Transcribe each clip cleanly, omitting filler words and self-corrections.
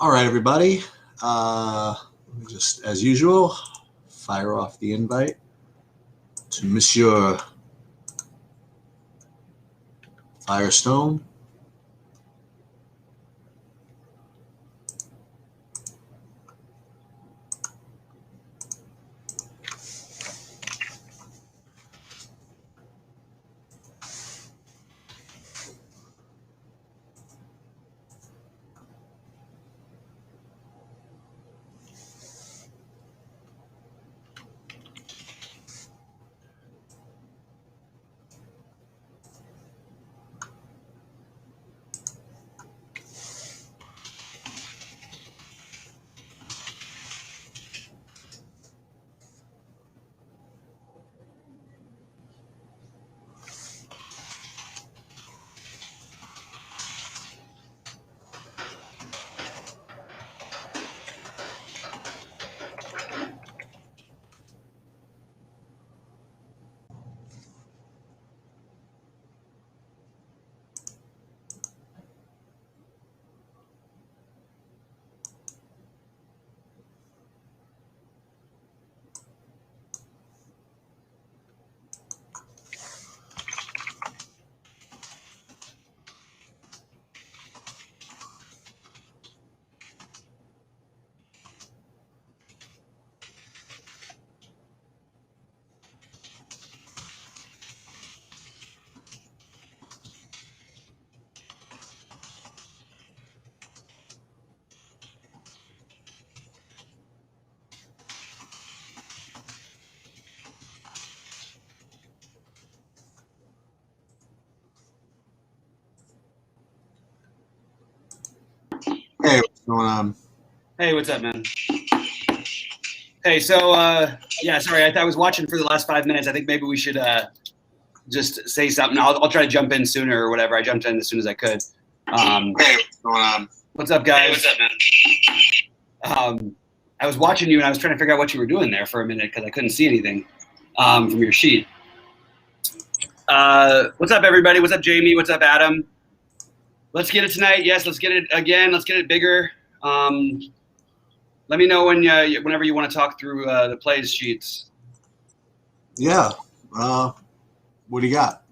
All right, everybody. Let me just, as usual, fire off the invite to Monsieur Firestone. Hey, what's going on? Hey, what's up, man? Hey, so yeah, sorry, I was watching for the last 5 minutes. I think maybe we should just say something. I'll try to jump in sooner or whatever. I jumped in as soon as I could. Hey, what's going on? What's up, guys? Hey, what's up, man? I was watching you and I was trying to figure out what you were doing there for a minute because I couldn't see anything from your sheet. What's up, everybody? What's up, Jamie? What's up, Adam? Let's get it tonight. Yes, let's get it again. Let's get it bigger. Let me know whenever you want to talk through the plays sheets. Yeah. What do you got?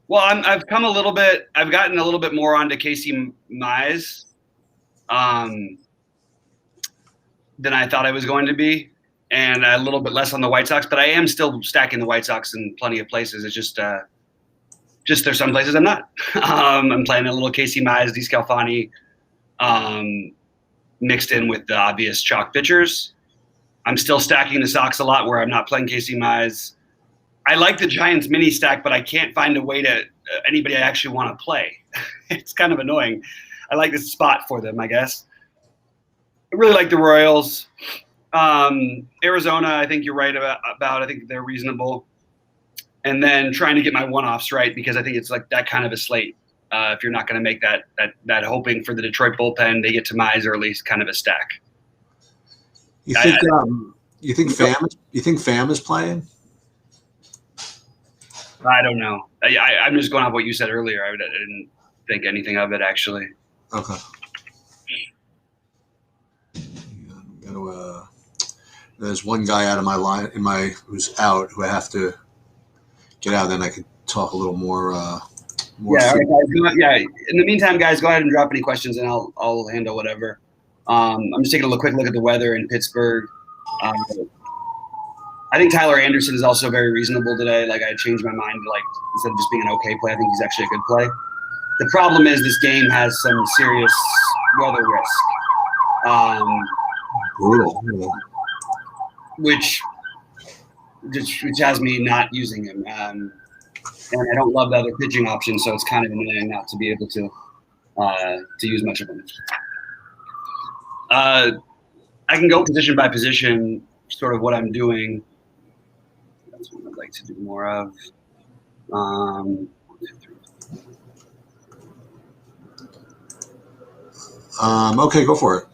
Well, I've gotten a little bit more onto Casey Mize than I thought I was going to be, and a little bit less on the White Sox. But I am still stacking the White Sox in plenty of places. It's just there's some places I'm not. I'm playing a little Casey Mize, DeScalfani, mixed in with the obvious chalk pitchers. I'm still stacking the Sox a lot where I'm not playing Casey Mize. I like the Giants mini stack, but I can't find a way to anybody I actually want to play. It's kind of annoying. I like this spot for them, I guess. I really like the Royals. Arizona, I think you're right about. I think they're reasonable. And then trying to get my one-offs right because I think it's like that kind of a slate. If you're not going to make that hoping for the Detroit bullpen, they get to Mize early kind of a stack. You think Pham is playing? I don't know. I'm just going off what you said earlier. I didn't think anything of it actually. Okay. There's one guy out of my line who's out who I have to get out. Then I could talk a little more. Yeah. Yeah. In the meantime, guys, go ahead and drop any questions, and I'll handle whatever. I'm just taking a quick look at the weather in Pittsburgh. I think Tyler Anderson is also very reasonable today. Like I changed my mind to instead of just being an okay play, I think he's actually a good play. The problem is this game has some serious weather risk, brutal, which has me not using him. And I don't love the other pitching options, so it's kind of annoying not to be able to use much of them. I can go position by position, sort of what I'm doing. That's what I'd like to do more of. Okay, go for it.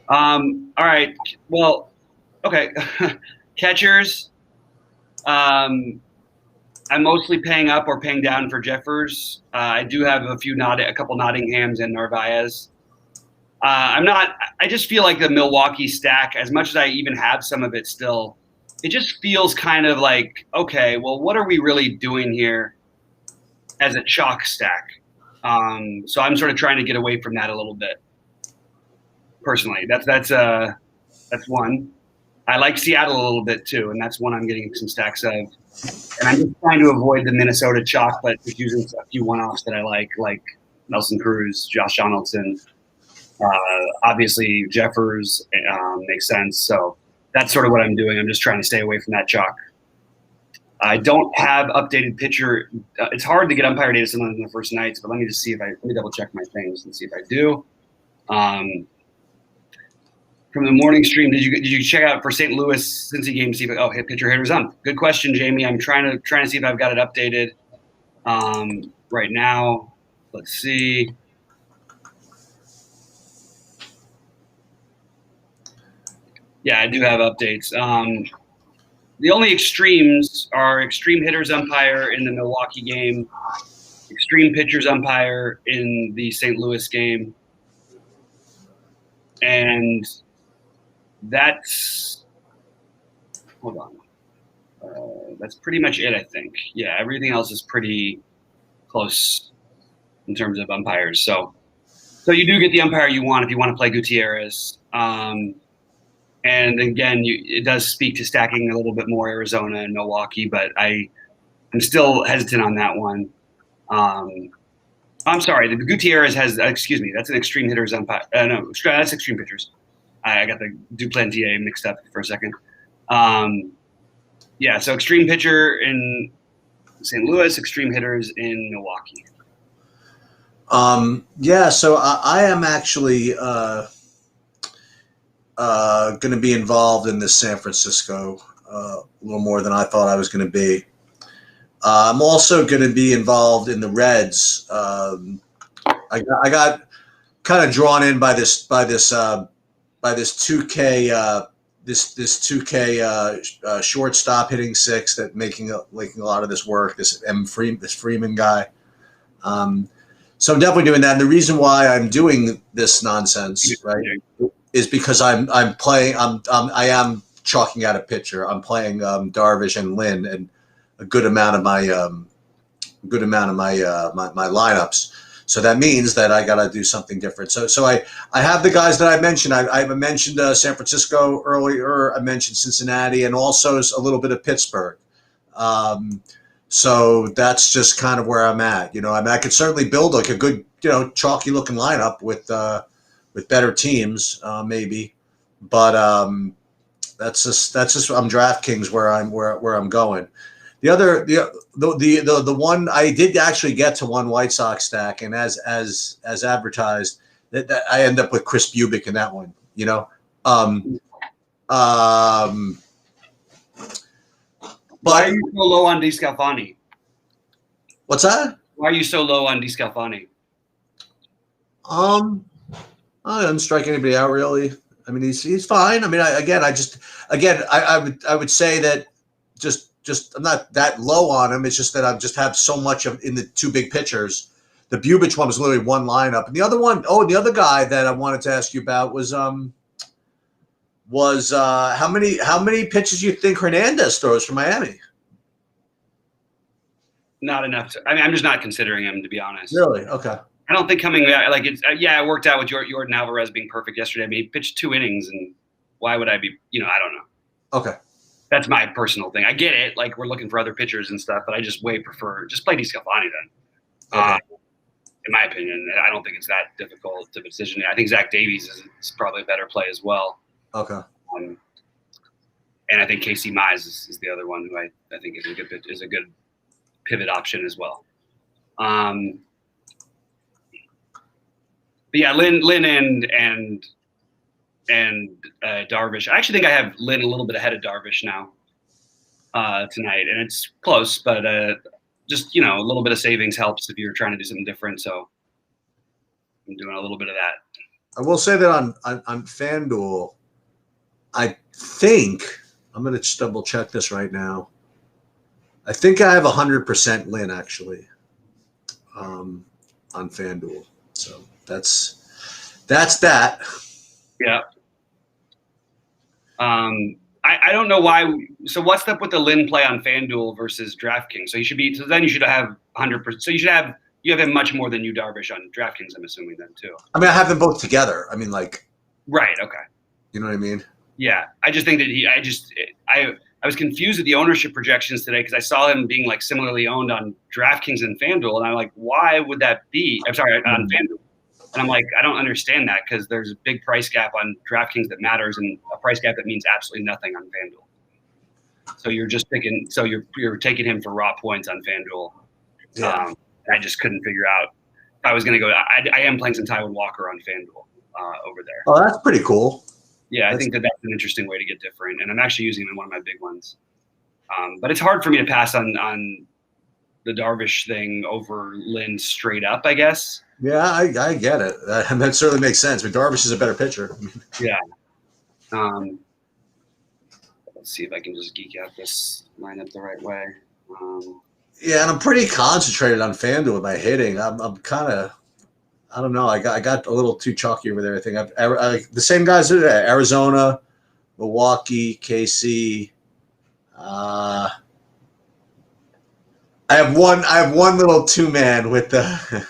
All right. Well, okay. Catchers. I'm mostly paying up or paying down for Jeffers. I do have a couple Nottinghams and Narvaez. I'm not. I just feel like the Milwaukee stack, as much as I even have some of it still, it just feels kind of like, okay, well, what are we really doing here as a chalk stack? So I'm sort of trying to get away from that a little bit. Personally, that's one. I like Seattle a little bit too, and that's one I'm getting some stacks of. And I'm just trying to avoid the Minnesota chalk, but just using a few one-offs that I like Nelson Cruz, Josh Donaldson. Obviously, Jeffers makes sense. So that's sort of what I'm doing. I'm just trying to stay away from that chalk. I don't have updated pitcher. It's hard to get umpire data sometimes in the first nights, but let me just see if let me double check my things and see if I do. From the morning stream, did you check out for St. Louis Cincy game? See if hit pitcher hitters on. Good question, Jamie. I'm trying to see if I've got it updated right now. Let's see. Yeah, I do have updates. The only extremes are extreme hitters umpire in the Milwaukee game, extreme pitchers umpire in the St. Louis game, and that's hold on. That's pretty much it, I think. Yeah, everything else is pretty close in terms of umpires. So you do get the umpire you want if you want to play Gutierrez. And again, it does speak to stacking a little bit more Arizona and Milwaukee, but I'm still hesitant on that one. I'm sorry, the Gutierrez has, excuse me, that's an extreme hitters umpire. No, that's extreme pitchers. I got the Duplantier mixed up for a second. Yeah, so extreme pitcher in St. Louis, extreme hitters in Milwaukee. Yeah, so I am actually going to be involved in this San Francisco a little more than I thought I was going to be. I'm also going to be involved in the Reds. I got kind of drawn in by this 2K this 2K shortstop hitting six that making a lot of this work. This Freeman guy. So I'm definitely doing that. And the reason why I'm doing this nonsense, right, is because I am chalking out a pitcher. I'm playing Darvish and Lynn and a good amount of my my lineups. So that means that I got to do something different. So I have the guys that I mentioned. I mentioned San Francisco earlier. I mentioned Cincinnati and also a little bit of Pittsburgh. So that's just kind of where I'm at. I could certainly build like a good, chalky looking lineup with better teams, maybe. But that's just I'm DraftKings where I'm going. The one I did actually get to one White Sox stack, and as advertised, that I end up with Chris Bubic in that one. Why are you so low on DeSclafani? What's that? Why are you so low on DeSclafani? I don't strike anybody out really. I mean, he's fine. I mean, I would say that just I'm not that low on him. It's just that I just have so much in the two big pitchers. The Bubic one was literally one lineup, and the other one, the other guy that I wanted to ask you about was how many pitches you think Hernandez throws for Miami? Not enough. I'm just not considering him, to be honest. Really? Okay. I don't think coming back, it worked out with Jordan Alvarez being perfect yesterday. I mean, he pitched 2 innings, and why would I be, I don't know. Okay. That's my personal thing. I get it. Like, we're looking for other pitchers and stuff, but I just prefer play DeSclafani then. Okay. In my opinion, I don't think it's that difficult of a decision. I think Zach Davies is probably a better play as well. Okay. And I think Casey Mize is the other one who I think is a good pivot option as well. But yeah, Lynn and Darvish. I actually think I have Lynn a little bit ahead of Darvish now tonight, and it's close, but just a little bit of savings helps if you're trying to do something different. So I'm doing a little bit of that. I will say that on FanDuel, I think I'm going to just double check this right now. I think I have 100% Lynn actually on FanDuel. So that's That's that. Yeah. I don't know why. So what's up with the Lynn play on FanDuel versus DraftKings? So then you should have 100%. So you have him much more than you Darvish on DraftKings, I'm assuming then too. I mean, I have them both together. I mean, like. Right. Okay. You know what I mean? Yeah. I just think that I was confused with the ownership projections today because I saw him being like similarly owned on DraftKings and FanDuel, and I'm like, why would that be? I'm sorry, on FanDuel. And I'm like, I don't understand that because there's a big price gap on DraftKings that matters and a price gap that means absolutely nothing on FanDuel. So you're just thinking, so you're taking him for raw points on FanDuel. Yeah. I just couldn't figure out if I was going to go. I am playing some Taiwan Walker on FanDuel over there. Oh, that's pretty cool. Yeah, I think that's an interesting way to get different, and I'm actually using him in one of my big ones. But it's hard for me to pass on the Darvish thing over Lynn straight up, I guess. Yeah, I get it. That certainly makes sense. But Darvish is a better pitcher. Yeah. Let's see if I can just geek out this lineup the right way. Yeah, and I'm pretty concentrated on FanDuel with my hitting. I'm kind of, I don't know. I got a little too chalky over there. I think the same guys are there: Arizona, Milwaukee, KC. I have one little two-man with the.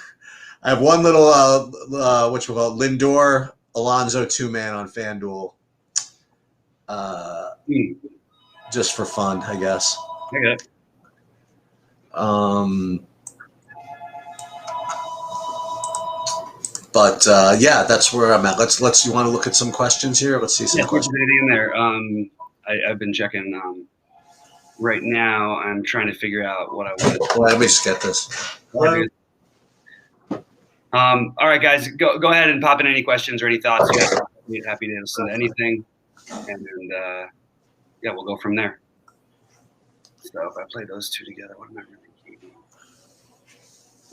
I have one little what you call it, Lindor Alonso two-man on FanDuel. Just for fun, I guess. Okay. But yeah, that's where I'm at. Let's. You want to look at some questions here? Let's see some questions. In there. I've been checking. Right now, I'm trying to figure out what I want. Well, let me just get this. All right, guys, go ahead and pop in any questions or any thoughts. You guys are happy to listen to anything, and yeah, we'll go from there. So if I play those two together, what am I really keeping?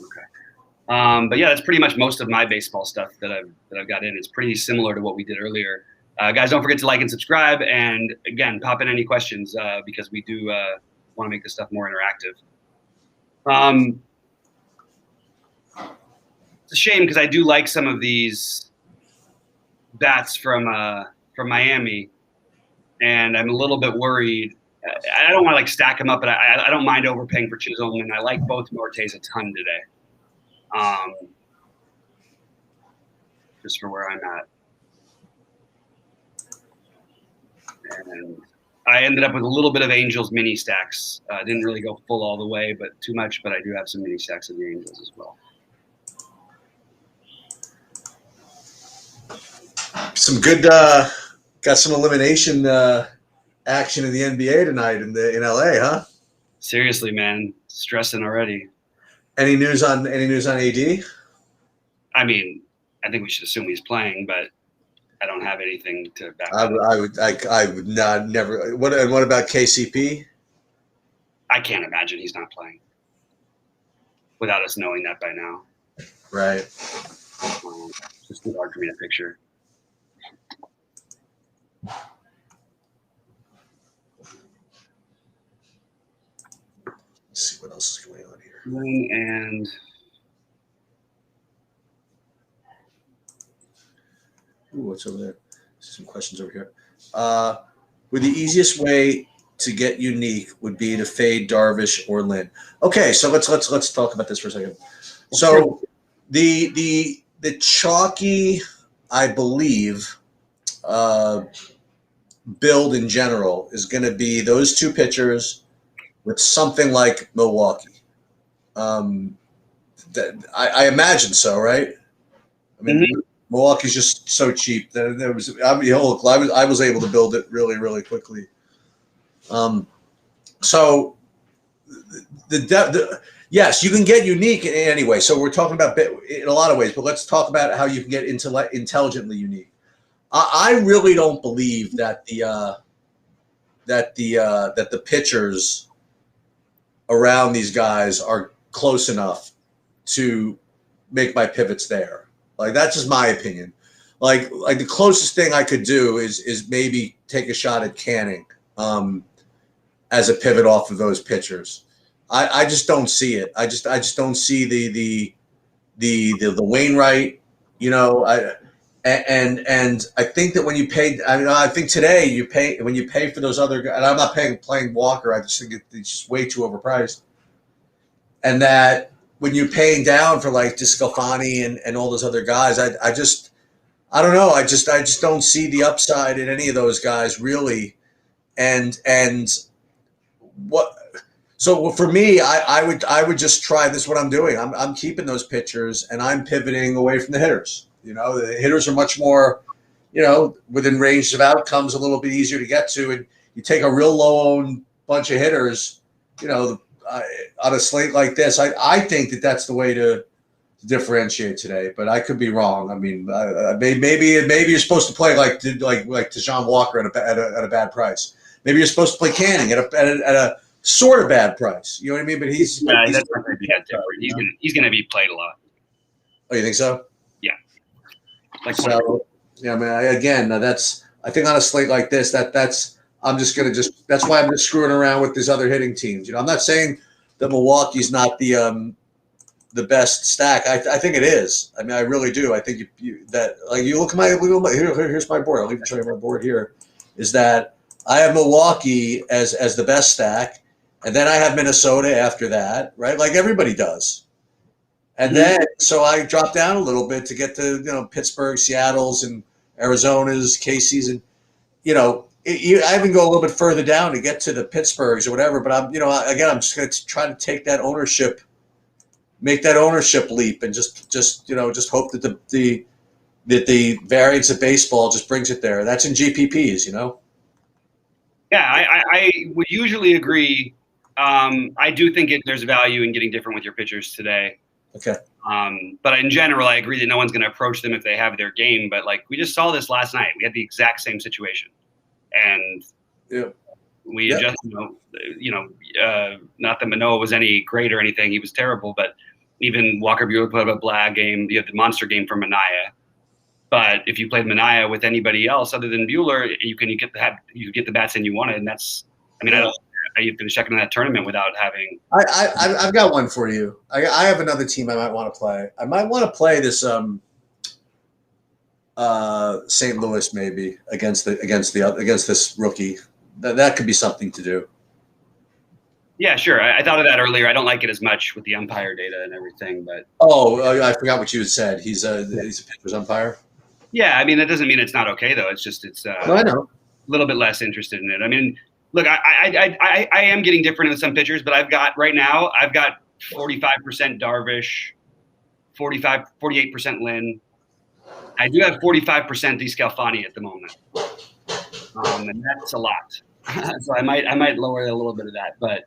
Okay. But yeah, that's pretty much most of my baseball stuff that I've got in. It's pretty similar to what we did earlier. Guys, don't forget to like and subscribe, and again, pop in any questions because we do want to make this stuff more interactive. It's a shame because I do like some of these bats from Miami, and I'm a little bit worried. I don't want to like stack them up, but I don't mind overpaying for Chisholm, and I like both Nortes a ton today. Just for where I'm at. And I ended up with a little bit of Angels mini stacks. Didn't really go full all the way, but too much. But I do have some mini stacks of the Angels as well. Some good, got some elimination action in the NBA tonight in LA, huh? Seriously, man, stressing already. Any news on AD? I mean, I think we should assume he's playing, but I don't have anything to back up. I would not never. What about KCP? I can't imagine he's not playing without us knowing that by now. Right. It's just too hard for me to picture. Let's see what else is going on here. And what's over there? Some questions over here. Would the easiest way to get unique would be to fade Darvish or Lynn? Okay, so let's talk about this for a second. So the chalky, I believe, build in general is going to be those two pitchers with something like Milwaukee. I imagine so, right? I mean, Milwaukee's just so cheap that there was. I mean, look, I was able to build it really, really quickly. So yes, you can get unique in any way. So we're talking about in a lot of ways, but let's talk about how you can get intelligently unique. I really don't believe that the pitchers around these guys are close enough to make my pivots there. Like, that's just my opinion. Like the closest thing I could do is maybe take a shot at Canning as a pivot off of those pitchers. I just don't see it. I just don't see the Wainwright, you know. and I think that when you pay, I think today when you pay for those other guys, and I'm not playing Walker. I just think it's just way too overpriced, and that when you're paying down for like Discalfani and all those other guys, I don't know. I just don't see the upside in any of those guys really, and what. So for me, I would just try this. What I'm doing, I'm keeping those pitchers and I'm pivoting away from the hitters. The hitters are much more, within range of outcomes, a little bit easier to get to. And you take a real low-owned bunch of hitters, on a slate like this. I think that that's the way to differentiate today, but I could be wrong. I mean, maybe you're supposed to play like Deshaun Walker at a bad price. Maybe you're supposed to play Canning at a sort of bad price. You know what I mean? But he's that's not going to be that different. He's going to be played a lot. Oh, you think so? Yeah. So, yeah, I mean, I think on a slate like this, that's why I'm just screwing around with these other hitting teams. I'm not saying that Milwaukee's not the best stack. I think it is. I mean, I really do. I think you look at here's my board. I'll even show you my board here. Is that I have Milwaukee as the best stack, and then I have Minnesota after that, right? Like everybody does. And then, so I drop down a little bit to get to, Pittsburgh, Seattle's, and Arizona's, Casey's, and, I even go a little bit further down to get to the Pittsburghs or whatever. But I'm just going to try to take that ownership, make that ownership leap, and just hope that the variance of baseball just brings it there. That's in GPPs, Yeah, I would usually agree. I do think there's value in getting different with your pitchers today. Okay. But in general, I agree that no one's going to approach them if they have their game. But we just saw this last night. We had the exact same situation, and we just not that Manoah was any great or anything. He was terrible, but even Walker Buehler put up a blah game. You had the monster game from Manaea. But if you played Manaea with anybody else other than Buehler, you get the bats in you wanted, and that's. I mean, I don't. You finish second in that tournament without having. I've got one for you. I have another team I might want to play. I might want to play this St. Louis maybe against this rookie. That could be something to do. Yeah, sure. I thought of that earlier. I don't like it as much with the umpire data and everything, but. I forgot what you had said. He's a pitcher's umpire. Yeah, I mean that doesn't mean it's not okay though. It's just I know. A little bit less interested in it. I mean. Look, I am getting different in some pitchers, but I've got 45% Darvish, 48% Lynn. I do have 45% DeScalfani at the moment, and that's a lot. So I might lower a little bit of that, but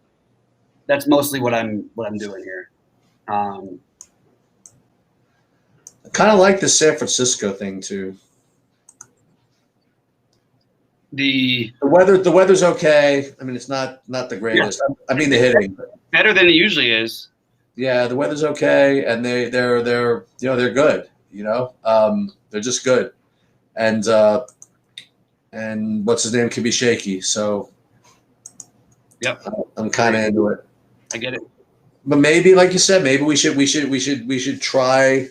that's mostly what I'm doing here. I kind of like the San Francisco thing too. The weather's okay. I mean, it's not the greatest. Yeah. I mean, the hitting better than it usually is. Yeah, the weather's okay, and they're good. They're just good, and what's his name can be shaky. So, yep, I'm kind of into it. I get it. But maybe, like you said, maybe we should try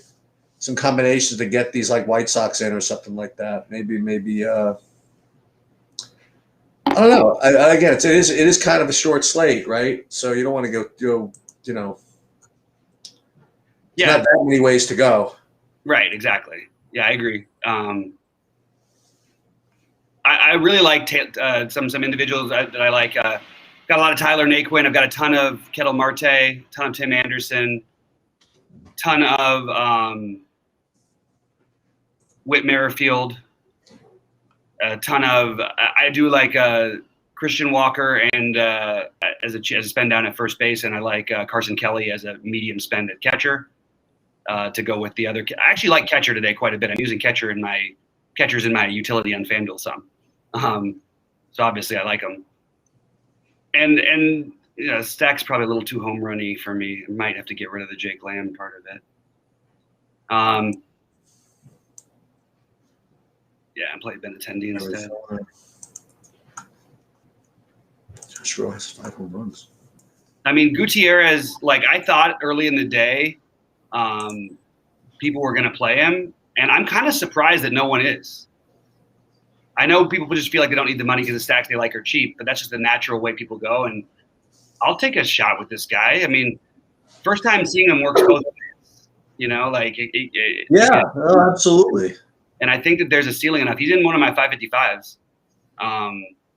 some combinations to get these like White Sox in or something like that. Maybe. I don't know. Again, it is kind of a short slate, right? So you don't want to go. Yeah, not that many ways to go. Right. Exactly. Yeah, I agree. I really like some individuals that I like. Got a lot of Tyler Naquin. I've got a ton of Ketel Marte, a ton of Tim Anderson, ton of Whit Merrifield. A ton of I do like Christian Walker and as a spend down at first base, and I like Carson Kelly as a medium spend at catcher to go with the other. I actually like catcher today quite a bit. I'm using catchers in my utility on FanDuel some, so obviously I like them. And Stack's probably a little too home runny for me. I might have to get rid of the Jake Lamb part of it. Yeah, and play Benintendi instead. Josh Rowe has 5 home runs. I mean, Gutierrez, I thought early in the day, people were going to play him, And I'm kind of surprised that no one is. I know people just feel like they don't need the money because the stacks they like are cheap, but that's just the natural way people go. And I'll take a shot with this guy. I mean, first time seeing him works both ways, you know, like yeah, oh, absolutely. And I think that there's a ceiling enough. He's in one of my 555s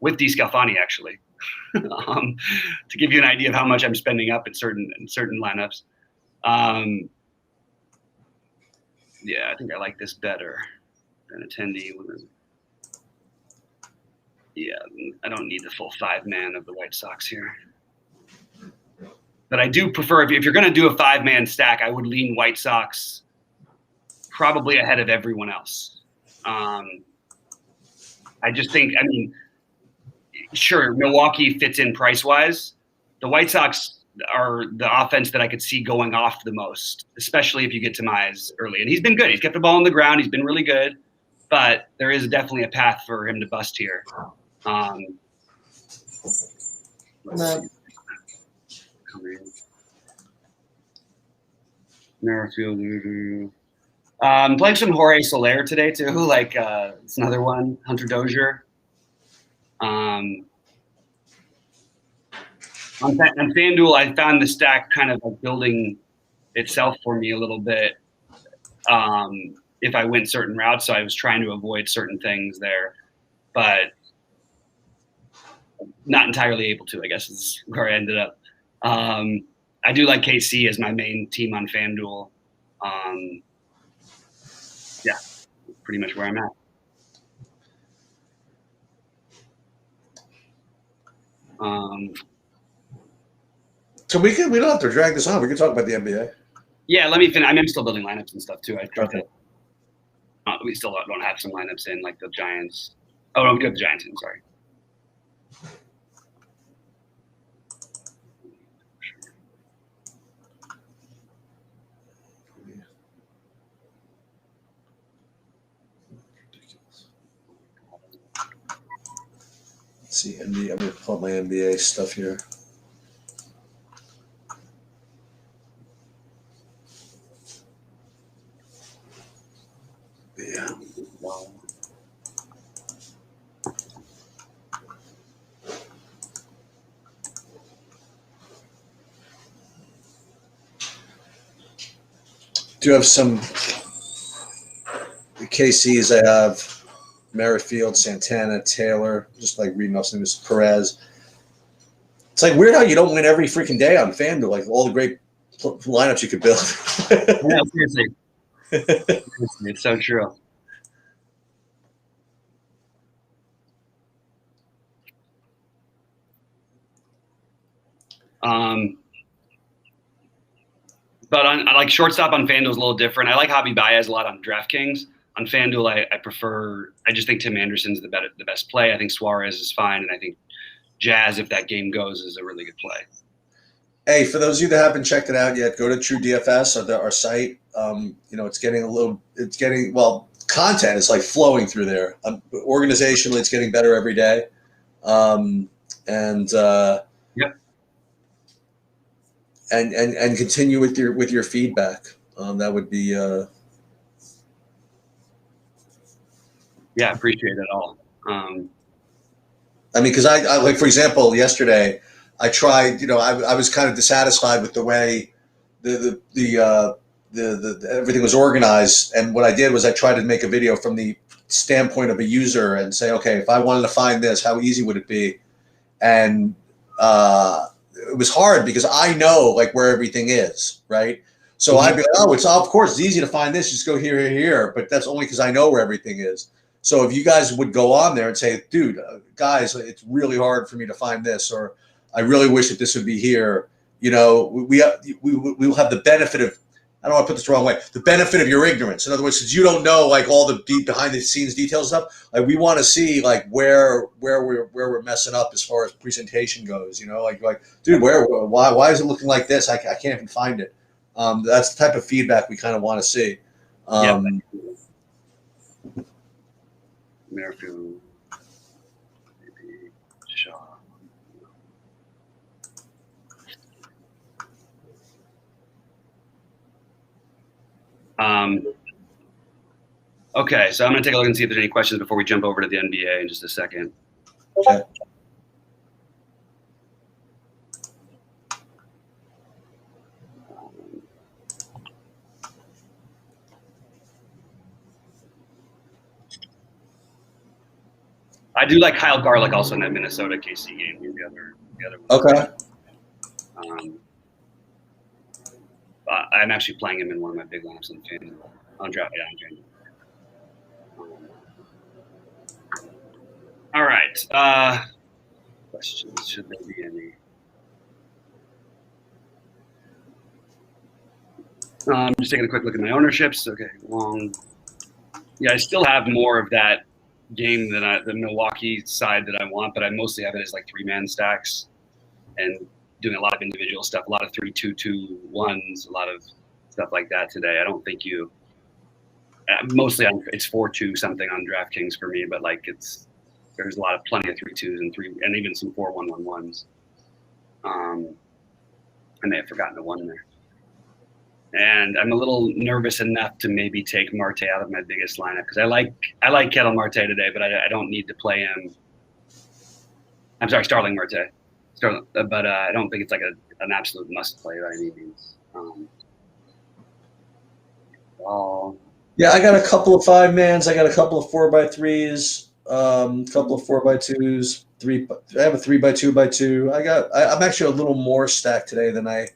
with D Scalfani actually, to give you an idea of how much I'm spending up in certain lineups. Yeah, I think I like this better than Attendee. Yeah, I don't need the full 5-man of the White Sox here. But I do prefer, if you're going to do a 5-man stack, I would lean White Sox probably ahead of everyone else. I just think, I mean, sure, Milwaukee fits in price-wise. The White Sox are the offense that I could see going off the most, especially if you get to Mize early. And he's been good. He's kept the ball on the ground. He's been really good. But there is definitely a path for him to bust here. Let's see. Merrifield. Playing some Jorge Soler today too. Like it's another one. Hunter Dozier. On FanDuel, I found the stack kind of like building itself for me a little bit. If I went certain routes, so I was trying to avoid certain things there, but not entirely able to, I guess is where I ended up. I do like KC as my main team on FanDuel. Yeah, pretty much where I'm at. So we don't have to drag this on. We can talk about the NBA. Yeah, let me finish. I'm still building lineups and stuff too. I tried Okay. to. We still don't have some lineups in, like the Giants. Oh no, we do have the Giants in. Sorry. Let's see, NBA. I'm gonna pull up my NBA stuff here. Yeah. Do you have some KCs? I have Merrifield, Santana, Taylor, just like reading off some of this, Perez. It's like weird how you don't win every freaking day on FanDuel, like all the great lineups you could build. Yeah, seriously. It's so true. But on like shortstop on FanDuel is a little different. I like Javi Baez a lot on DraftKings. On FanDuel, I prefer. I just think Tim Anderson's the best play. I think Suarez is fine, and I think Jazz, if that game goes, is a really good play. Hey, for those of you that haven't checked it out yet, go to True DFS or our site. It's getting content is like flowing through there. Organizationally, it's getting better every day. Yep. And continue with your feedback. That would be. Yeah, appreciate it all. Because I like, for example, yesterday I tried. I was kind of dissatisfied with the way the everything was organized, and what I did was I tried to make a video from the standpoint of a user and say, okay, if I wanted to find this, how easy would it be? And it was hard because I know like where everything is, right? So I'd be like, of course it's easy to find this. Just go here, but that's only because I know where everything is. So if you guys would go on there and say, dude, guys, it's really hard for me to find this, or I really wish that this would be here. We will have the benefit of, I don't want to put this the wrong way, the benefit of your ignorance. In other words, since you don't know like all the deep behind the scenes details and stuff, like we want to see like where we're messing up as far as presentation goes. Like dude, why is it looking like this? I can't even find it. That's the type of feedback we kind of want to see. Merrifield, maybe Shaw. Okay, so I'm going to take a look and see if there's any questions before we jump over to the NBA in just a second. Okay. I do like Kyle Garlick also in that Minnesota KC game. The other one. Okay. I'm actually playing him in one of my big lineups on draft. All right. Questions? Should there be any? Just taking a quick look at my ownerships. Okay, long. Yeah, I still have more of that game than the Milwaukee side that I want, but I mostly have it as like 3-man stacks and doing a lot of individual stuff, a lot of 3-2-2-1s, a lot of stuff like that today. I don't think you mostly it's 4-2 something on DraftKings for me, but like there's plenty of 3-2s and even some 4-1-1-1s. I may have forgotten the one there. And I'm a little nervous enough to maybe take Marte out of my biggest lineup because I like Ketel Marte today, but I don't need to play him. I'm sorry, Starling Marte. But I don't think it's like an absolute must play by any means. Yeah, I got a couple of 5-mans. I got a couple of 4x3s, a couple of 4x2s. I have a 3x2x2. I'm actually a little more stacked today than I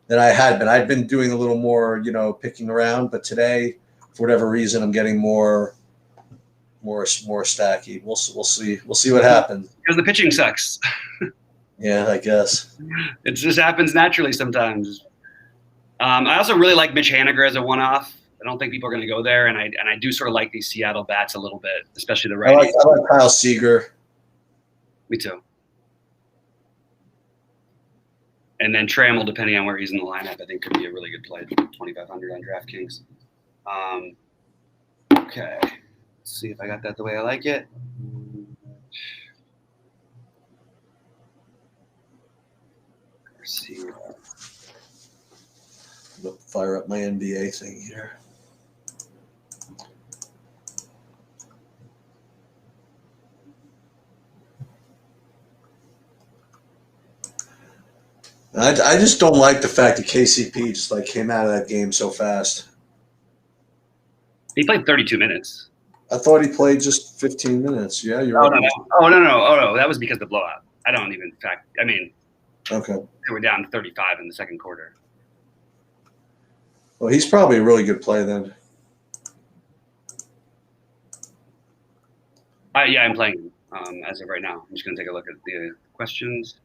had been. I'd been doing a little more, picking around, but today, for whatever reason, I'm getting more stacky. We'll see. We'll see what happens. Because the pitching sucks. Yeah, I guess. It just happens naturally sometimes. I also really like Mitch Haniger as a one-off. I don't think people are going to go there, and I do sort of like these Seattle bats a little bit, especially the righties. I like Kyle Seager. Me too. And then Trammell, depending on where he's in the lineup, I think could be a really good play. 2,500 on DraftKings. Okay, let's see if I got that the way I like it. Let's see. Fire up my NBA thing here. I just don't like the fact that KCP just came out of that game so fast. He played 32 minutes. I thought he played just 15 minutes. Yeah, you're right. No. Oh, no. That was because of the blowout. I don't even okay. They were down 35 in the second quarter. Well, he's probably a really good play then. Yeah, I'm playing as of right now. I'm just going to take a look at the questions.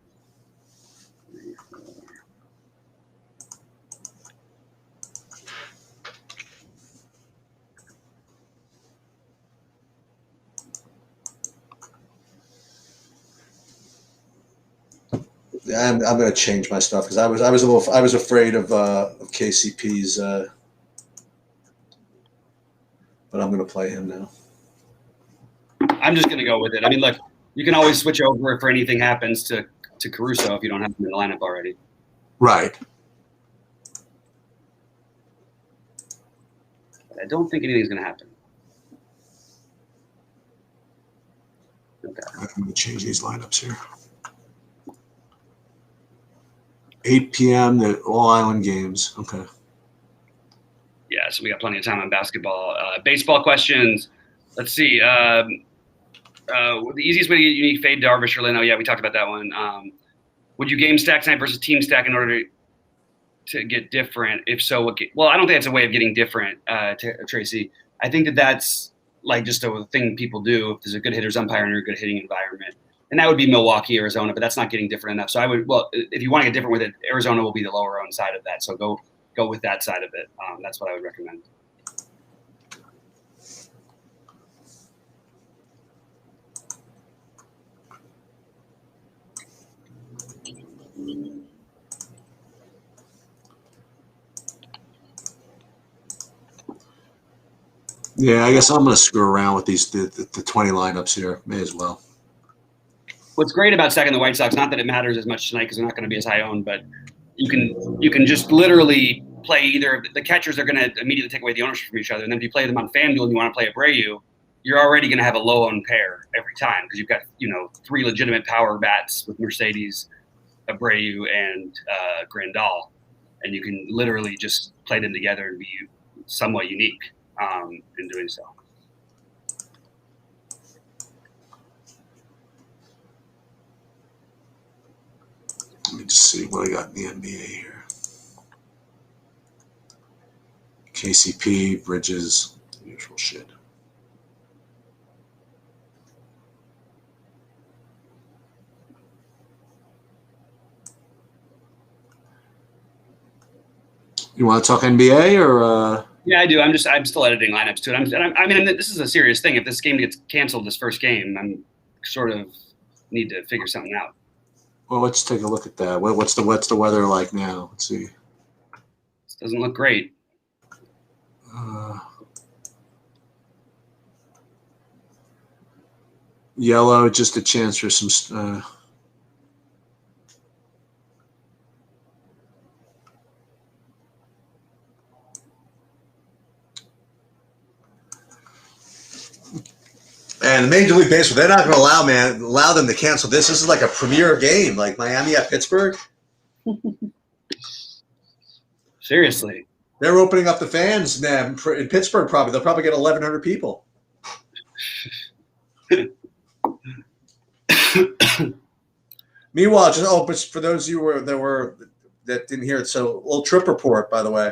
I'm going to change my stuff because I was afraid of KCP's, but I'm going to play him now. I'm just going to go with it. I mean, look, you can always switch over if anything happens to Caruso if you don't have him in the lineup already. Right. But I don't think anything's going to happen. Okay. I'm going to change these lineups here. 8 p.m. The All Island games. Okay. Yeah, so we got plenty of time on basketball. Baseball questions. Let's see. The easiest way to get unique fade Darvish or Leno. Yeah, we talked about that one. Would you game stack tonight versus team stack in order to get different? If so, well, I don't think that's a way of getting different, Tracy. I think that's like just a thing people do if there's a good hitters umpire in a good hitting environment. And that would be Milwaukee, Arizona, but that's not getting different enough. So if you want to get different with it, Arizona will be the lower owned side of that. So go with that side of it. That's what I would recommend. Yeah, I guess I'm going to screw around with the 20 lineups here. May as well. What's great about stacking the White Sox, not that it matters as much tonight because they're not going to be as high owned, but you can just literally play either the catchers are going to immediately take away the ownership from each other, and then if you play them on FanDuel and you want to play Abreu, you're already going to have a low-owned pair every time because you've got 3 legitimate power bats with Mercedes, Abreu, and Grandal, and you can literally just play them together and be somewhat unique in doing so. Let me just see what I got in the NBA here. KCP, Bridges, usual shit. You want to talk NBA or? Yeah, I do. I'm still editing lineups to it. I mean, this is a serious thing. If this game gets canceled, this first game, I'm sort of need to figure something out. Well, let's take a look at that. What's the weather like now? Let's see. This doesn't look great. Yellow, just a chance for some. And Major League Baseball, they're not going to allow them to cancel this. This is like a premier game, like Miami at Pittsburgh. Seriously. They're opening up the fans now in Pittsburgh. Probably they'll probably get 1,100 people. Meanwhile, just for those of you that didn't hear it, so a little trip report, by the way.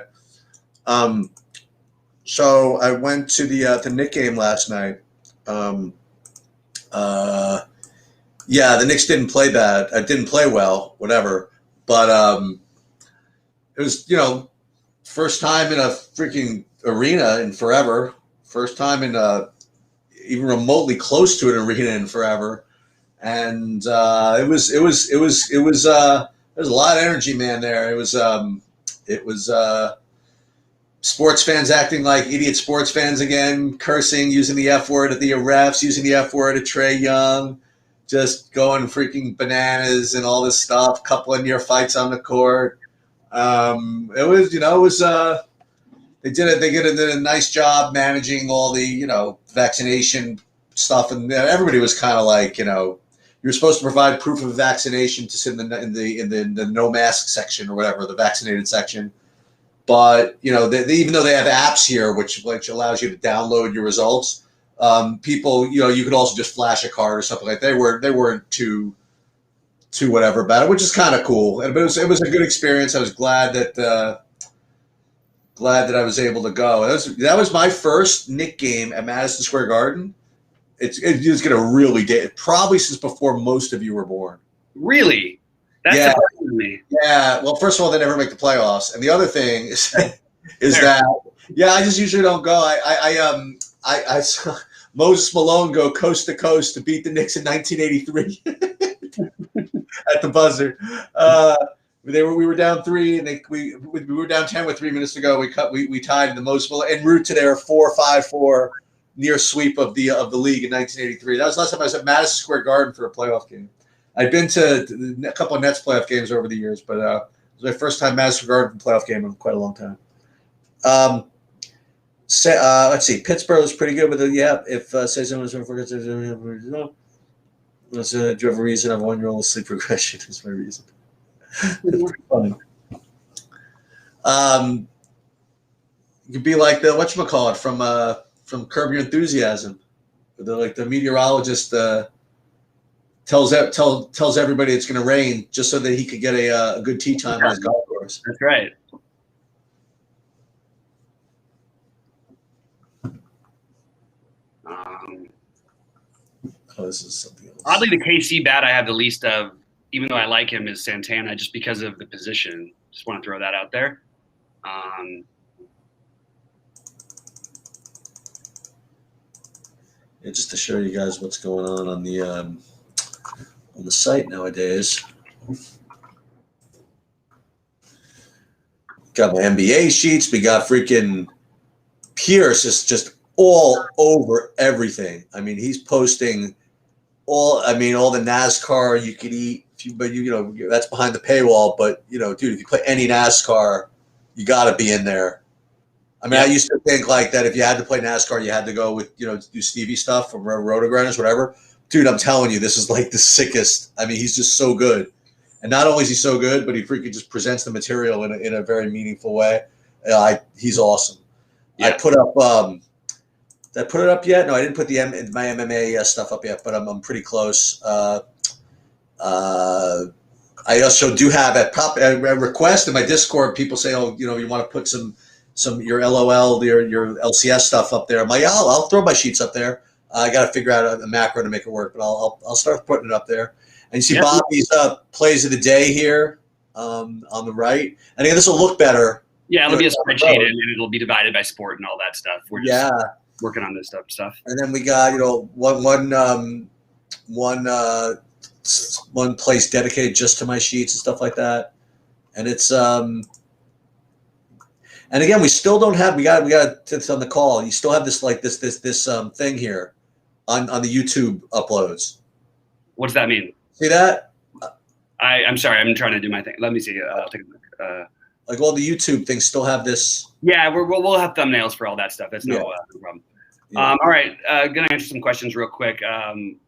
So I went to the Knicks game last night. The Knicks didn't play bad. I didn't play well, whatever. But it was, first time in a freaking arena in forever. First time in even remotely close to an arena in forever. And it was there's a lot of energy, man, there. It was sports fans acting like idiot sports fans again, cursing, using the F word at the refs, using the F word at Trae Young, just going freaking bananas and all this stuff, couple of near fights on the court. They did a nice job managing all the, vaccination stuff. And everybody was kind of like, you're supposed to provide proof of vaccination to sit in the no mask section or whatever, the vaccinated section. But even though they have apps here, which allows you to download your results, people, you could also just flash a card or something like that. They weren't too whatever about it, which is kind of cool. But it was a good experience. I was glad that I was able to go. That was my first Knicks game at Madison Square Garden. It's going to really date probably since before most of you were born. Really? That's surprising to me. Yeah. Well, first of all, they never make the playoffs, and the other thing is that I just usually don't go. I saw Moses Malone go coast to coast to beat the Knicks in 1983 at the buzzer. We were down 3, and we were down 10 with 3 minutes to go. We tied in the most en route to their 4-5-4 near sweep of the league in 1983. That was the last time I was at Madison Square Garden for a playoff game. I'd been to a couple of Nets playoff games over the years, but it was my first time Madison Square Garden playoff game in quite a long time. Let's see. Pittsburgh was pretty good with it. Yeah, if say someone was forget to do you have a reason? I have a 1-year-old sleep regression is my reason. It's pretty funny. You could be like the whatchamacallit from Curb Your Enthusiasm. The meteorologist tells everybody it's going to rain just so that he could get a good tee time on his golf course. That's right. This is something else. Oddly, the KC bat I have the least of, even though I like him, is Santana, just because of the position. Just want to throw that out there. Just to show you guys what's going on the site nowadays. Got my NBA sheets. We got freaking Pierce is just all over everything. I mean, he's posting all the NASCAR you could eat, but that's behind the paywall. But dude, if you play any NASCAR, you got to be in there. I mean, Yeah. I used to think like that if you had to play NASCAR, you had to go with, do Stevie stuff from Rotogrinders, whatever. Dude, I'm telling you, this is like the sickest. I mean, he's just so good. And not only is he so good, but he freaking just presents the material in a very meaningful way. He's awesome. Yeah. I put up, did I put it up yet? No, I didn't put my MMA stuff up yet, but I'm pretty close. I also do have a request in my Discord. People say, "Oh, you want to put some your LOL, your LCS stuff up there." I'm like, I'll throw my sheets up there. I got to figure out a macro to make it work, but I'll start putting it up there. And you see Bobby's plays of the day here on the right. And again, this will look better. Yeah, it'll be a spreadsheet and it'll be divided by sport and all that stuff. We're just working on this stuff. And then we got one place dedicated just to my sheets and stuff like that. And it's and again, we still don't have we got it's on the call. You still have this thing here on the YouTube uploads. What does that mean? See that? I'm sorry, I'm trying to do my thing. Let me see. I'll take a look. Like all the YouTube things still have this. Yeah, we'll have thumbnails for all that stuff. That's no problem. Yeah. All right, gonna answer some questions real quick. Kevin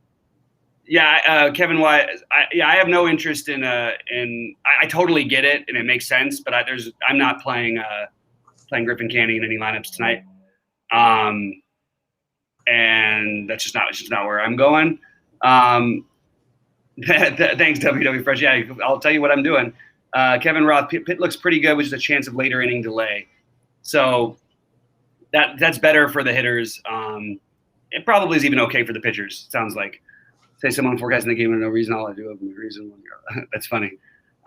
White. I have no interest in. I totally get it and it makes sense, but I'm not playing Griffin Canning in any lineups tonight. And that's just not where I'm going. Thanks, WW Fresh. Yeah, I'll tell you what I'm doing. Kevin Roth, Pitt looks pretty good, which is a chance of later inning delay. So that's better for the hitters. It probably is even okay for the pitchers. Sounds like. Say someone forecasting the game with no reason. All I do have no reason. That's funny.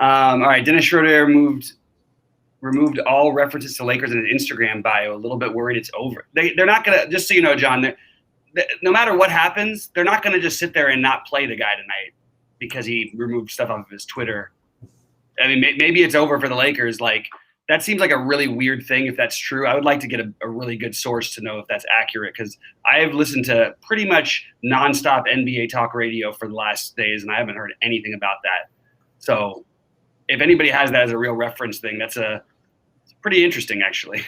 All right, Dennis Schroeder removed all references to Lakers in his Instagram bio. A little bit worried it's over. They're not gonna. Just so you know, John. No matter what happens, they're not gonna just sit there and not play the guy tonight because he removed stuff off of his Twitter. I mean, maybe it's over for the Lakers. Like, that seems like a really weird thing if that's true. I would like to get a really good source to know if that's accurate, because I have listened to pretty much nonstop NBA talk radio for the last days, and I haven't heard anything about that. So if anybody has that as a real reference thing, it's pretty interesting, actually.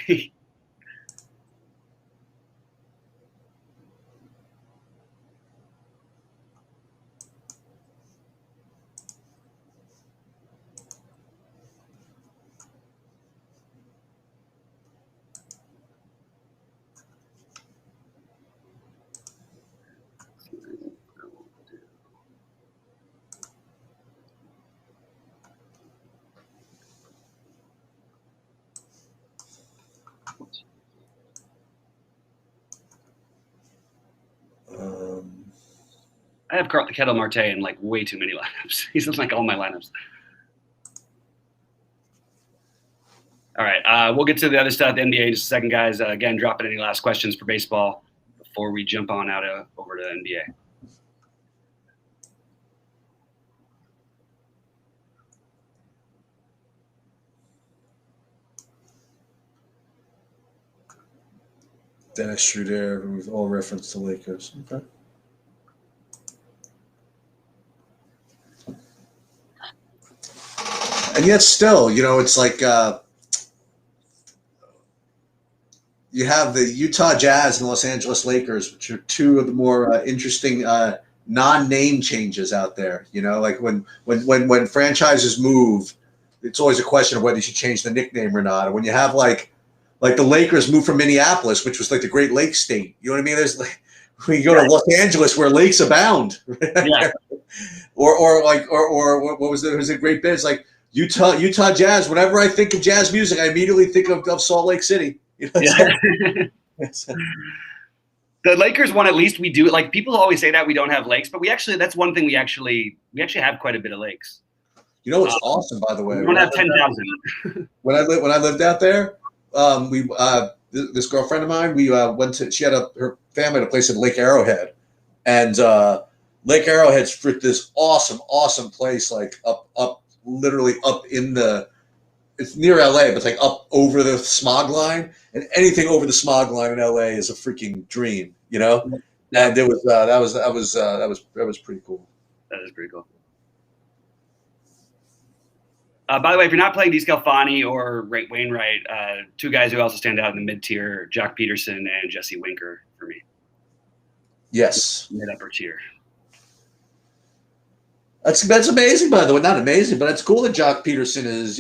I have Ketel Marte in like way too many lineups. He's in like all my lineups. All right, we'll get to the other stuff, the NBA, in just a second, guys. Again, drop in any last questions for baseball before we jump on out over to the NBA. Dennis Schroeder with all reference to Lakers. Okay. And yet still, it's like you have the Utah Jazz and the Los Angeles Lakers, which are two of the more interesting non-name changes out there. Like when franchises move, it's always a question of whether you should change the nickname or not. And when you have like the Lakers moved from Minneapolis, which was like the Great Lakes state. You know what I mean? There's like when you go to Los Angeles where lakes abound. Yeah. or what was it? It was a great bit. It's like Utah Jazz. Whenever I think of jazz music, I immediately think of Salt Lake City. The Lakers one, at least we do. Like, people always say that we don't have lakes, but that's one thing we actually have quite a bit of lakes. It's awesome, by the way. We don't have 10,000. When I lived out there, this girlfriend of mine, we went to. She had her family had a place in Lake Arrowhead, and Lake Arrowhead's this awesome place, like literally up in it's near LA, but it's like up over the smog line, and anything over the smog line in LA is a freaking dream, And it was that was pretty cool. That is pretty cool. By the way, if you're not playing DeScalfani or Wainwright, two guys who also stand out in the mid-tier, Jock Peterson and Jesse Winker for me. Yes. Mid-upper tier. That's amazing, by the way. Not amazing, but it's cool that Jock Peterson is,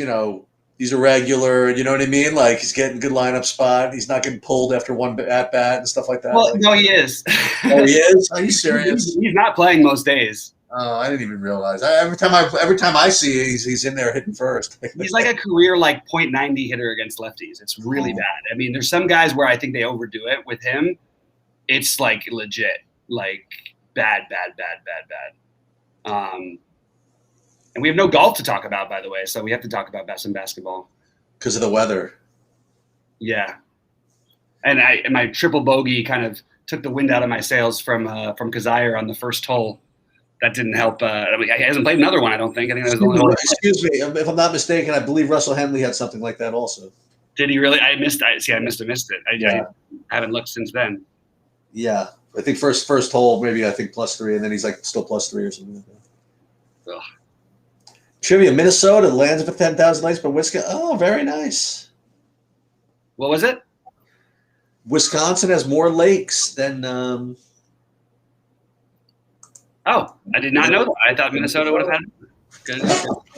he's a regular. You know what I mean? Like, he's getting good lineup spot. He's not getting pulled after one at bat and stuff like that. Well, no, he is. Oh, he is? Are you serious? He's not playing most days. Oh, I didn't even realize. Every time I see it, he's in there hitting first. He's like a career .90 hitter against lefties. It's really bad. I mean, there's some guys where I think they overdo it. With him, it's like legit, like bad. And we have no golf to talk about, by the way, so we have to talk about some basketball because of the weather. Yeah, and my triple bogey kind of took the wind out of my sails from Kazire on the first hole. That didn't help. He hasn't played another one, I don't think. I think that was the only one. Excuse me, if I'm not mistaken, I believe Russell Henley had something like that also. Did he really? I missed it. I haven't looked since then. Yeah, I think first hole, maybe I think +3, and then he's like still +3 or something like that. Ugh. Trivia: Minnesota lands for 10,000 lakes, but Wisconsin. Oh, very nice. What was it? Wisconsin has more lakes than. Oh, I did not know that. I thought Minnesota would have had good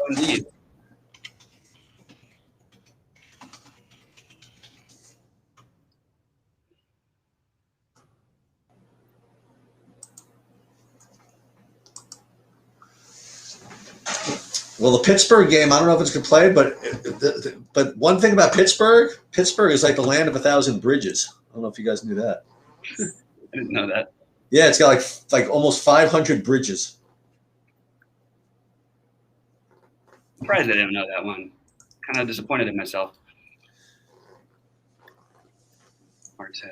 indeed. Well, the Pittsburgh game, I don't know if it's going to play, but one thing about Pittsburgh is like the land of 1,000 bridges. I don't know if you guys knew that. I didn't know that. Yeah, it's got like almost 500 bridges. Surprised I didn't know that one. Kind of disappointed in myself. Marte.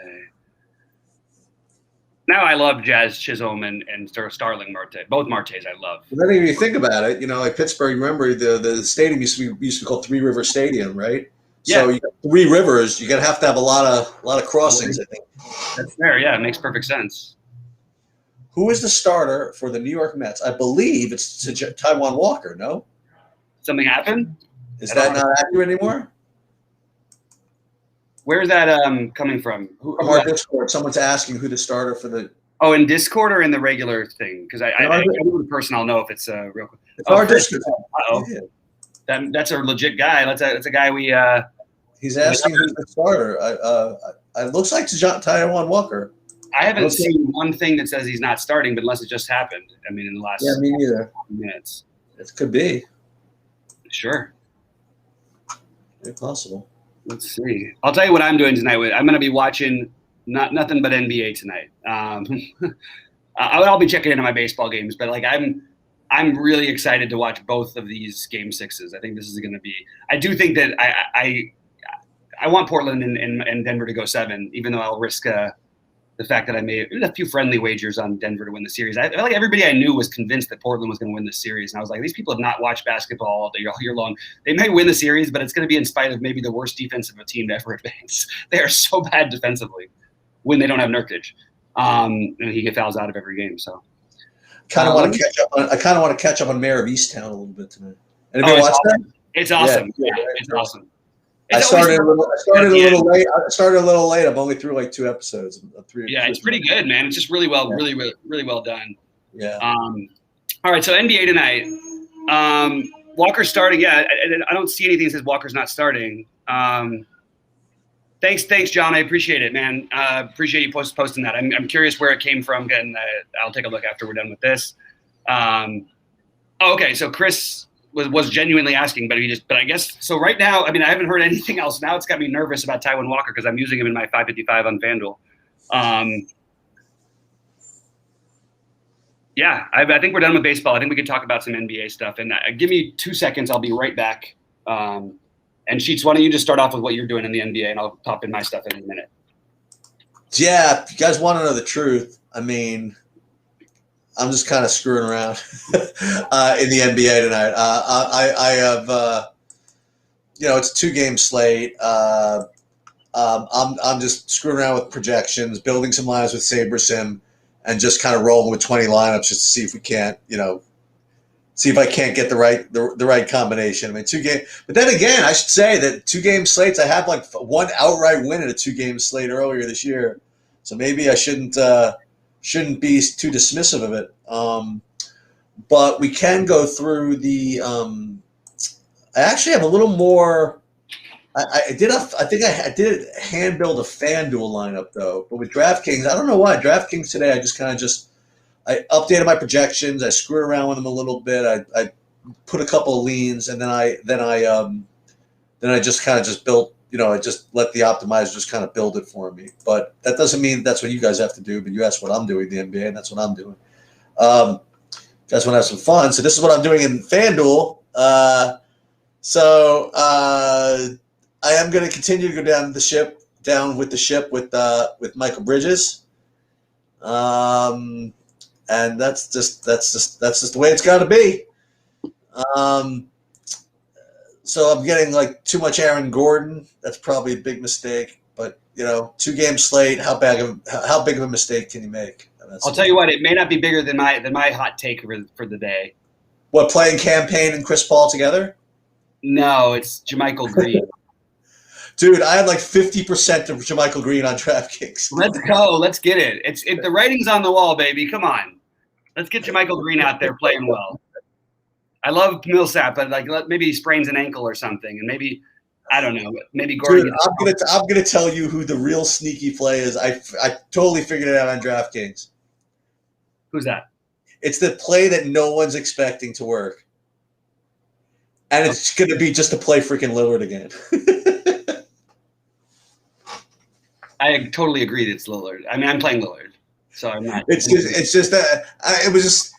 Now I love Jazz Chisholm and Starling Marte. Both Martes I love. Well, then if you think about it, like Pittsburgh, remember the stadium used to be called Three River Stadium, right? Yeah. So you got 3 rivers. You're gonna have to have a lot of crossings, I think. That's fair. Yeah, it makes perfect sense. Who is the starter for the New York Mets? I believe it's Taijuan Walker. No, something happened. Is that not accurate anymore? Where is that coming from? From our Discord, someone's asking who the starter for the. Oh, in Discord or in the regular thing? Because I know the person. I'll know if it's real quick. It's our Discord. Uh-oh. Yeah. That's a legit guy. That's a guy we. He's asking who's the starter. It looks like Taijuan Walker. I haven't seen one thing that says he's not starting, but unless it just happened. I mean, in the last me neither. minutes. It could be. Sure. Very possible. Let's see. I'll tell you what I'm doing tonight. I'm going to be watching nothing but NBA tonight. I'll be checking into my baseball games, but I'm really excited to watch both of these Game 6s. I think this is going to be. I do think that I want Portland and Denver to go 7, even though I'll risk the fact that I made a few friendly wagers on Denver to win the series. I felt like everybody I knew was convinced that Portland was going to win the series. And I was like, these people have not watched basketball all year long. They may win the series, but it's going to be in spite of maybe the worst defense of a team to ever advance. They are so bad defensively when they don't have Nurkic. And he gets fouls out of every game. So kind of want to catch up on. I kind of want to catch up on Mayor of Easttown a little bit tonight. Anybody watch that? It's awesome. Yeah, it's awesome. I started a little late. I started a little late. I'm only through like 2 episodes. It's pretty good, man. It's just really well, really well done. Yeah. All right, so NBA tonight. Walker's starting. Yeah, I don't see anything that says Walker's not starting. Thanks, John. I appreciate it, man. Appreciate you posting that. I'm curious where it came from. And I'll take a look after we're done with this. Okay, so Chris was genuinely asking, but I guess so. Right now, I mean, I haven't heard anything else. Now it's got me nervous about Taijuan Walker because I'm using him in my 555 on FanDuel. Yeah, I think we're done with baseball. I think we can talk about some NBA stuff. And give me 2 seconds. I'll be right back. And Sheets, why don't you just start off with what you're doing in the NBA, and I'll pop in my stuff in a minute. Yeah, if you guys want to know the truth, I mean, I'm just kind of screwing around in the NBA tonight. I have, it's a 2-game slate. I'm just screwing around with projections, building some lines with SaberSim, and just kind of rolling with 20 lineups just to see if we can't, see if I can't get the right combination. I mean, but then again, I should say that 2-game slates. I had like one outright win in a 2-game slate earlier this year, so maybe I shouldn't be too dismissive of it. But we can go through the. I actually have a little more. I think I did hand build a FanDuel lineup though, but with DraftKings, I don't know why. DraftKings today, I I updated my projections. I screwed around with them a little bit. I put a couple of leans, and then I just kind of just built. I just let the optimizer just kind of build it for me. But that doesn't mean that's what you guys have to do. But you asked what I'm doing in the NBA, and that's what I'm doing. Guys want to have some fun, so this is what I'm doing in FanDuel. I am going to continue to go down with the ship with Michael Bridges, and that's just the way it's got to be. So I'm getting like too much Aaron Gordon. That's probably a big mistake. But 2-game slate, how big of a mistake can you make? I'll tell you what, it may not be bigger than my hot take for the day. What, playing Campaign and Chris Paul together? No, it's JaMychal Green. Dude, I had like 50% of JaMychal Green on DraftKings. Let's go. Let's get it. The writing's on the wall, baby. Come on. Let's get JaMychal Green out there playing well. I love Millsap, but maybe he sprains an ankle or something, and maybe I don't know. Maybe Gordon. Dude, I'm gonna tell you who the real sneaky play is. I totally figured it out on DraftKings. Who's that? It's the play that no one's expecting to work, and it's gonna be just to play freaking Lillard again. I totally agree that it's Lillard. I mean, I'm playing Lillard, so I'm not. It's just that it was just.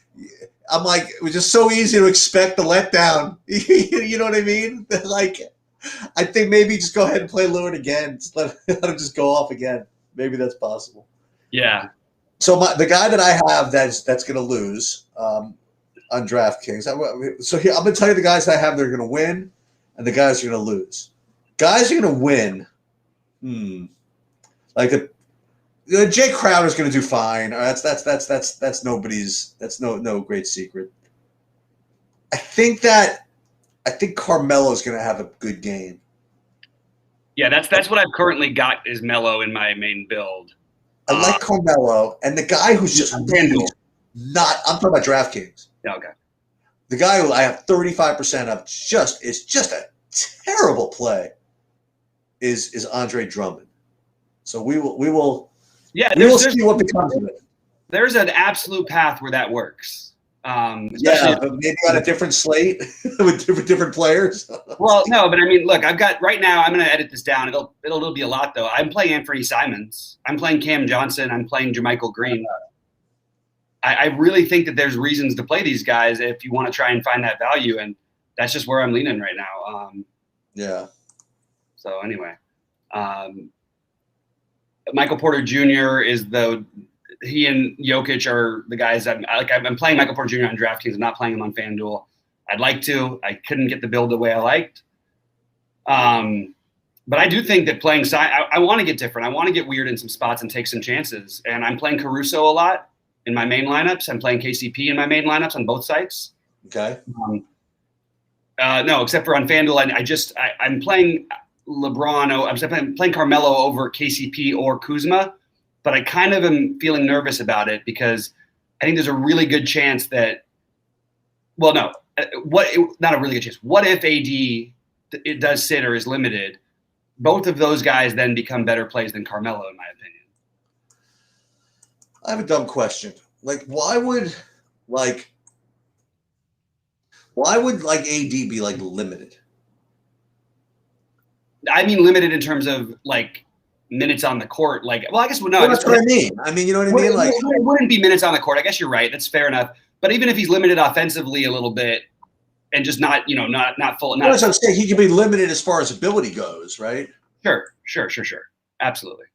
I'm like, it was just so easy to expect the letdown. You know what I mean? Like, I think maybe just go ahead and play Lillard again. Just let him just go off again. Maybe that's possible. Yeah. So the guy that I have that's going to lose on DraftKings. So here, I'm going to tell you the guys that I have that are going to win, and the guys that are going to lose. Guys are going to win. Like Jay Crowder's going to do fine. That's nobody's. That's no great secret. I think Carmelo's going to have a good game. Yeah, that's what I've currently got is Melo in my main build. I like Carmelo, and the guy who's just really not. I'm talking about DraftKings. Yeah, okay. The guy who I have 35% of is just a terrible play. Is Andre Drummond? So we will. Yeah, we will see what becomes of it. There's an absolute path where that works. But maybe on a different slate with different players. Well, no, but I mean, look, I've got right now. I'm going to edit this down. It'll be a lot though. I'm playing Anthony Simons. I'm playing Cam Johnson. I'm playing JaMychal Green. I really think that there's reasons to play these guys if you want to try and find that value, and that's just where I'm leaning right now. Yeah. So anyway. Michael Porter Jr. He and Jokic are the guys I'm playing Michael Porter Jr. on DraftKings. I'm not playing him on FanDuel. I'd like to. I couldn't get the build the way I liked. But I do think that playing I want to get different. I want to get weird in some spots and take some chances. And I'm playing Caruso a lot in my main lineups. I'm playing KCP in my main lineups on both sites. Okay. No, except for on FanDuel. I'm playing LeBron. I'm playing Carmelo over KCP or Kuzma, but I kind of am feeling nervous about it because I think there's a really good chance that. Well, no, not a really good chance. What if AD it does sit or is limited? Both of those guys then become better plays than Carmelo, in my opinion. I have a dumb question. Why would AD be limited? I mean, limited in terms of minutes on the court. I guess no. That's what I mean. I mean, you know what I mean? It wouldn't be minutes on the court. I guess you're right. That's fair enough. But even if he's limited offensively a little bit, and just not full. That's what I'm saying. He can be limited as far as ability goes, right? Sure. Absolutely.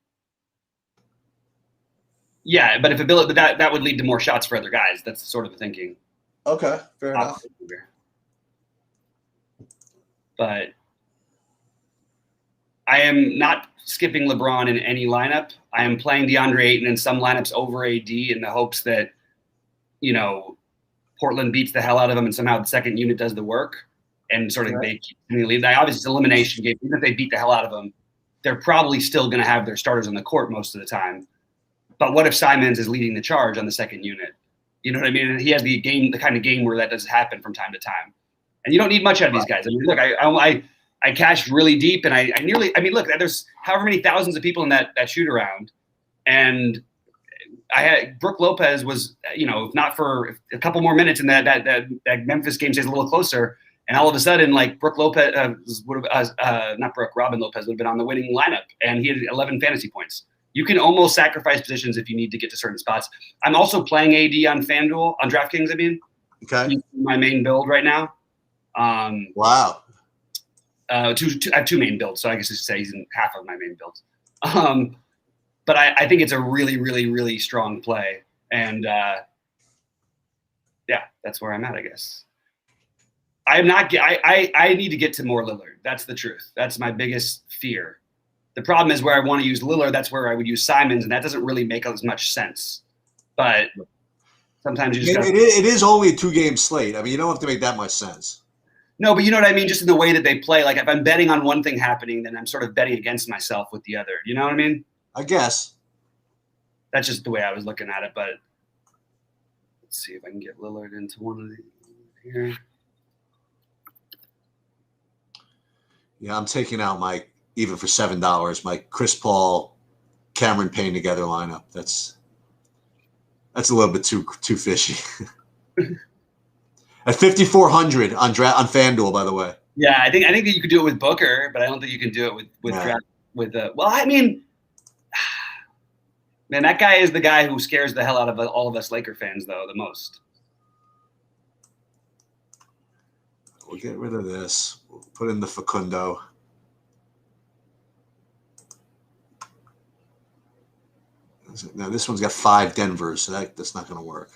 Yeah, but that would lead to more shots for other guys. That's sort of the thinking. Okay, fair enough. But I am not skipping LeBron in any lineup. I am playing DeAndre Ayton in some lineups over AD in the hopes that, Portland beats the hell out of them and somehow the second unit does the work and sort of they keep the lead. Obviously, it's an elimination game. Even if they beat the hell out of them, they're probably still going to have their starters on the court most of the time. But what if Simons is leading the charge on the second unit? You know what I mean? And he has the kind of game where that does happen from time to time. And you don't need much out of these guys. I mean, look, I cashed really deep, and I mean, look, there's however many thousands of people in that shoot around, and I had Brooke Lopez was, if not for a couple more minutes in that Memphis game stays a little closer, and all of a sudden, like Brooke Lopez Robin Lopez would have been on the winning lineup, and he had 11 fantasy points. You can almost sacrifice positions if you need to get to certain spots. I'm also playing AD on FanDuel, on DraftKings, I mean. Okay. My main build right now. Wow. I have two main builds, so I guess you say he's in half of my main builds. But I think it's a really, really, really strong play. And, that's where I'm at, I guess. I need to get to more Lillard. That's the truth. That's my biggest fear. The problem is where I want to use Lillard, that's where I would use Simons, and that doesn't really make as much sense. But sometimes you just it is only a 2-game slate. I mean, you don't have to make that much sense. No, but you know what I mean? Just in the way that they play. Like if I'm betting on one thing happening, then I'm sort of betting against myself with the other. You know what I mean? I guess. That's just the way I was looking at it. But let's see if I can get Lillard into one of these here. Yeah, I'm taking out even for $7, my Chris Paul, Cameron Payne together lineup. That's a little bit too fishy. At 5,400 on FanDuel, by the way. Yeah, I think that you could do it with Booker, but I don't think you can do it with draft with. Well, I mean, man, that guy is the guy who scares the hell out of all of us Laker fans, though, the most. We'll get rid of this. We'll put in the Facundo. Now this one's got 5 Denvers, so that's not going to work.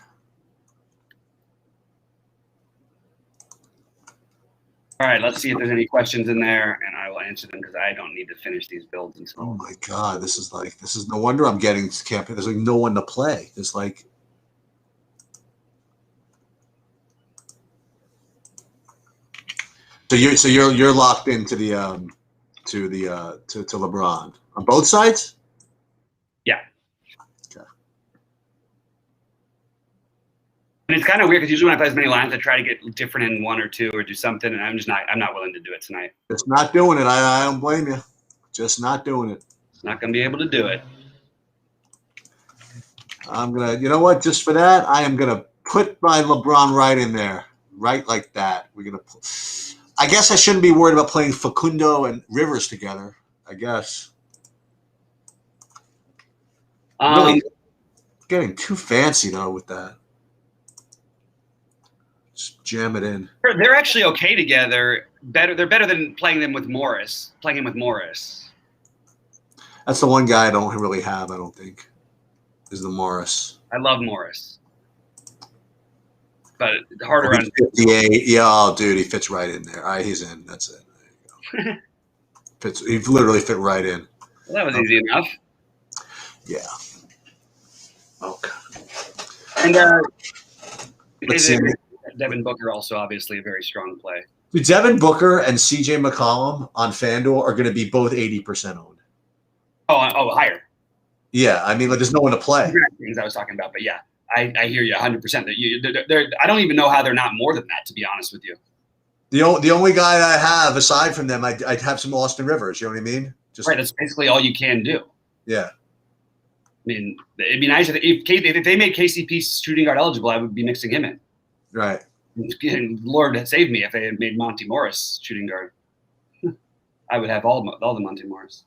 All right, let's see if there's any questions in there, and I will answer them because I don't need to finish these builds until. Oh my God, this is no wonder I'm getting campaign. There's no one to play. There's so you're locked into the to LeBron on both sides. Yeah. And it's kind of weird because usually when I play as many lines, I try to get different in one or two or do something, and I'm not willing to do it tonight. Just not doing it. I don't blame you. Just not doing it. Not going to be able to do it. I'm going to, you know what? Just for that, I am going to put my LeBron right in there. Right like that. We're going to, I guess I shouldn't be worried about playing Facundo and Rivers together, I guess. Really getting too fancy, though, with that. Just jam it in. They're actually okay together. They're better than playing him with Morris. That's the one guy I don't really have, I don't think, is the Morris. I love Morris. But harder on 58. Yeah, oh, dude, he fits right in there. All right, he's in. That's it. There you go. He literally fit right in. Well, that was easy enough. Yeah. Okay. And Let's see. Devin Booker also obviously a very strong play. Devin Booker and CJ McCollum on FanDuel are going to be both 80% owned. Oh, higher. Yeah, I mean, there's no one to play. Things I was talking about, but yeah, I hear you 100%. I don't even know how they're not more than that, to be honest with you. The only guy I have aside from them, I'd have some Austin Rivers. You know what I mean? Right. That's basically all you can do. Yeah. I mean, it'd be nice if they made KCP shooting guard eligible. I would be mixing him in. Right. And Lord had saved me if they had made Monty Morris shooting guard. I would have all the Monty Morris.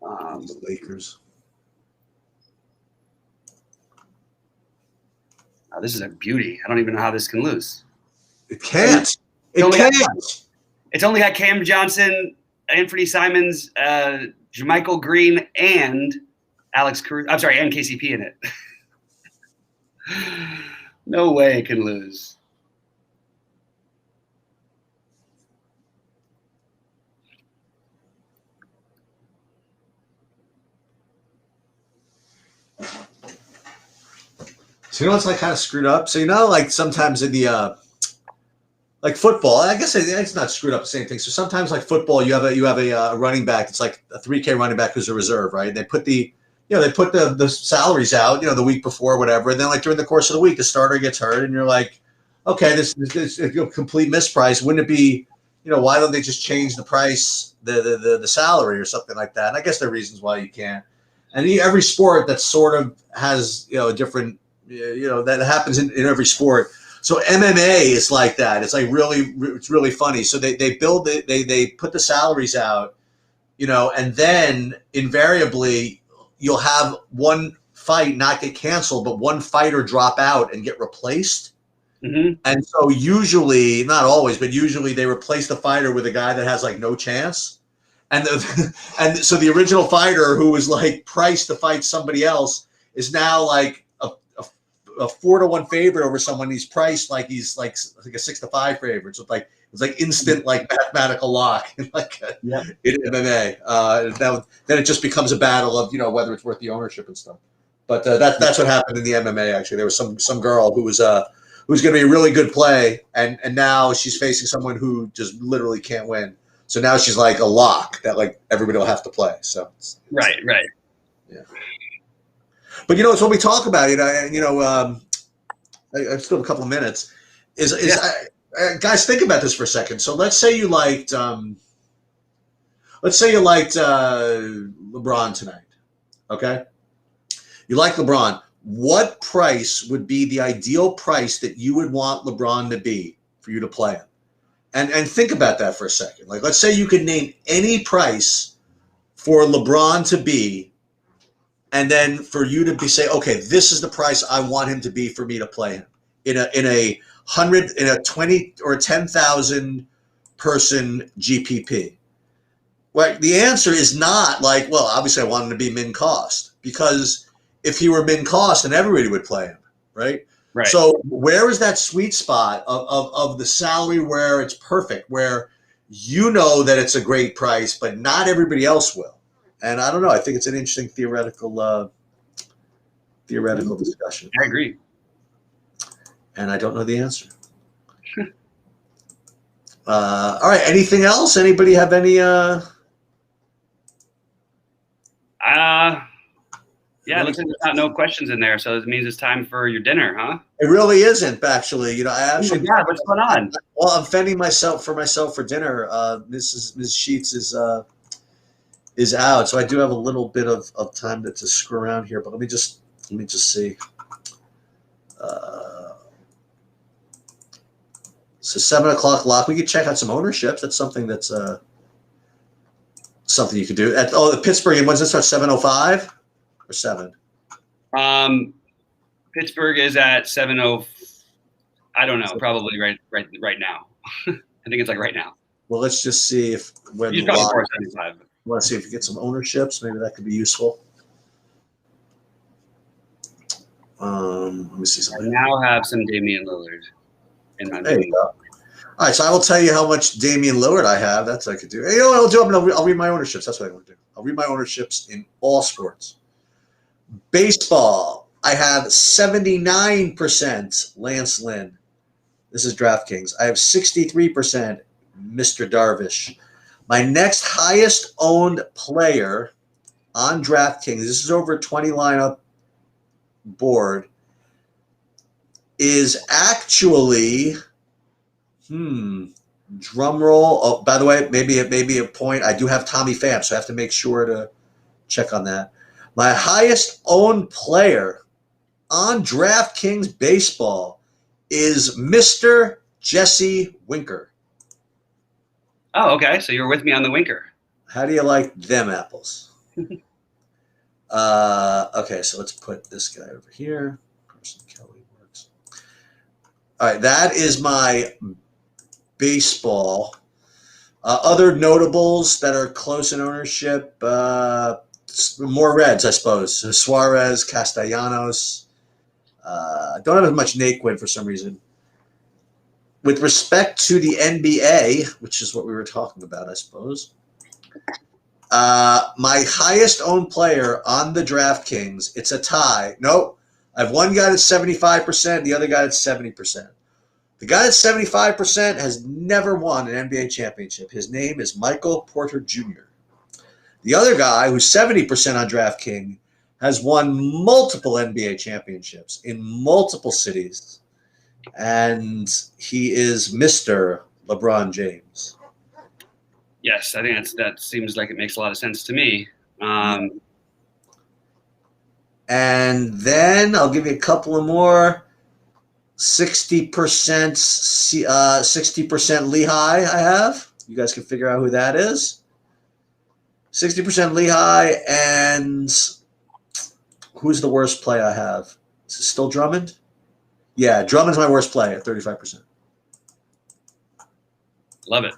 The Lakers. Oh, this is a beauty. I don't even know how this can lose. It can't. It's only got Cam Johnson, Anthony Simons, JaMychal Green, and Alex Caruso. I'm sorry, and KCP in it. No way it can lose. So you know what's like kind of screwed up? So you know, like sometimes in the like football, I guess it's not screwed up the same thing. So sometimes like football, you have a running back. It's like a 3K running back who's a reserve, right? They put the salaries out, the week before, whatever, and then like during the course of the week, the starter gets hurt, and you're like, okay, this is a complete misprice. Wouldn't it be, why don't they just change the price, the salary or something like that? And I guess there are reasons why you can't. And every sport that sort of has a different, that happens in every sport. So MMA is like that. It's like it's really funny. So they build it, they put the salaries out, and then invariably you'll have one fight not get canceled, but one fighter drop out and get replaced. Mm-hmm. And so usually, not always, but usually they replace the fighter with a guy that has like no chance. And so the original fighter who was like priced to fight somebody else is now like a 4-1 favorite over someone he's priced like he's like a 6-5 favorite. So it's like instant like mathematical lock in MMA. Then it just becomes a battle of whether it's worth the ownership and stuff. But that's what happened in the MMA. Actually, there was some girl who was going to be a really good play, and now she's facing someone who just literally can't win. So now she's like a lock that like everybody will have to play. So right. Yeah. But it's what we talk about. I still have a couple of minutes. Guys, think about this for a second. So let's say you liked LeBron tonight. Okay, you like LeBron. What price would be the ideal price that you would want LeBron to be for you to play him? And think about that for a second. Like, let's say you could name any price for LeBron to be, and then for you to say, okay, this is the price I want him to be for me to play him in a 20 or 10,000 person GPP. Right? The answer is not like, well, obviously I want him to be min cost, because if he were min cost, then everybody would play him, right? Right. So where is that sweet spot of the salary where it's perfect, where that it's a great price, but not everybody else will? And I don't know. I think it's an interesting theoretical discussion. I agree. And I don't know the answer. All right. Anything else? Anybody have any? Yeah, it looks like there's no questions in there, so it means it's time for your dinner, huh? It really isn't, actually. What's going on? Well, I'm fending myself for dinner. Ms. Sheets is out, so I do have a little bit of time to screw around here. But let me just see. So 7:00 lock. We could check out some ownerships. That's something that's something you could do. The Pittsburgh. When does it start? 7:05 or 7? Pittsburgh is at 7:0. I don't know. Probably right now. I think it's like right now. Well, let's just see if when you probably 475. Let's see if we get some ownerships. Maybe that could be useful. Let me see something. I now have some Damian Lillard in my There you go. All right, so I will tell you how much Damian Lillard I have. That's what I could do. Hey, what I'll do? I'll read my ownerships. That's what I want to do. I'll read my ownerships in all sports. Baseball, I have 79% Lance Lynn. This is DraftKings. I have 63% Mr. Darvish. My next highest owned player on DraftKings, this is over a 20 lineup board, is actually, drum roll. Oh, by the way, maybe a point. I do have Tommy Pham, so I have to make sure to check on that. My highest owned player on DraftKings baseball is Mr. Jesse Winker. Oh, okay. So you're with me on the Winker. How do you like them apples? Okay, so let's put this guy over here. Carson Kelly works. All right, that is my baseball. Other notables that are close in ownership, more Reds, I suppose. So Suarez, Castellanos. Don't have as much Naquin for some reason. With respect to the NBA, which is what we were talking about, I suppose, my highest owned player on the DraftKings, it's a tie. Nope. I have one guy that's 75%, the other guy that's 70%. The guy that's 75% has never won an NBA championship. His name is Michael Porter Jr. The other guy, who's 70% on DraftKings, has won multiple NBA championships in multiple cities, and he is Mr. LeBron James. Yes, I think that seems like it makes a lot of sense to me. And then I'll give you a couple of more. 60%, 60% Lehigh I have. You guys can figure out who that is. 60% Lehigh, and who's the worst play I have? Is it still Drummond? Yeah, Drummond's my worst play at 35%. Love it.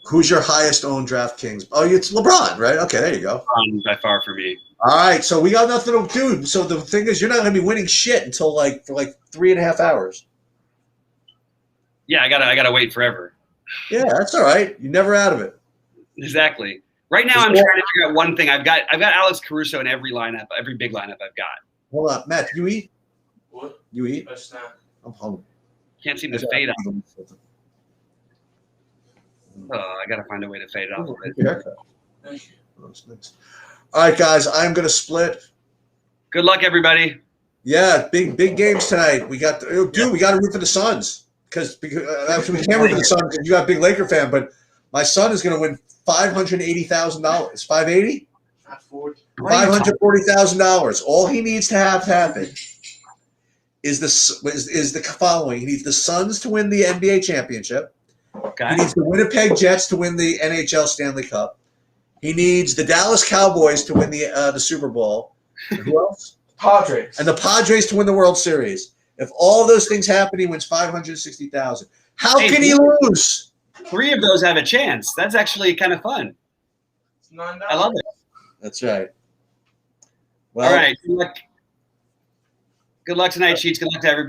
Who's your highest owned DraftKings? Oh, it's LeBron, right? Okay, there you go. By far for me. All right, so we got nothing to do. So the thing is, you're not going to be winning shit until for 3.5 hours. Yeah, I gotta wait forever. Yeah, that's all right. You're never out of it. Exactly. Right now, I'm trying to figure out one thing. I've got Alex Caruso in every lineup, every big lineup I've got. Hold on, Matt. You eat? What? You eat? A snack. I'm hungry. Can't seem to fade off. Oh, I gotta find a way to fade it off. Thank you. Thank you. Oh, that's nice. All right, guys. I'm going to split. Good luck, everybody. Yeah, big games tonight. We got we got to root for the Suns because actually we can't root for the Suns because you got a big Laker fan. But my son is going to win $580,000. $580? $540,000. All he needs to have happen is the following: he needs the Suns to win the NBA championship. Okay. He needs the Winnipeg Jets to win the NHL Stanley Cup. He needs the Dallas Cowboys to win the Super Bowl. And who else? Padres. And the Padres to win the World Series. If all those things happen, he wins $560,000. How can he lose? 3 of those have a chance. That's actually kind of fun. It's $9. I love it. That's right. Well, All right. Good luck tonight, Sheets. Good luck to everybody.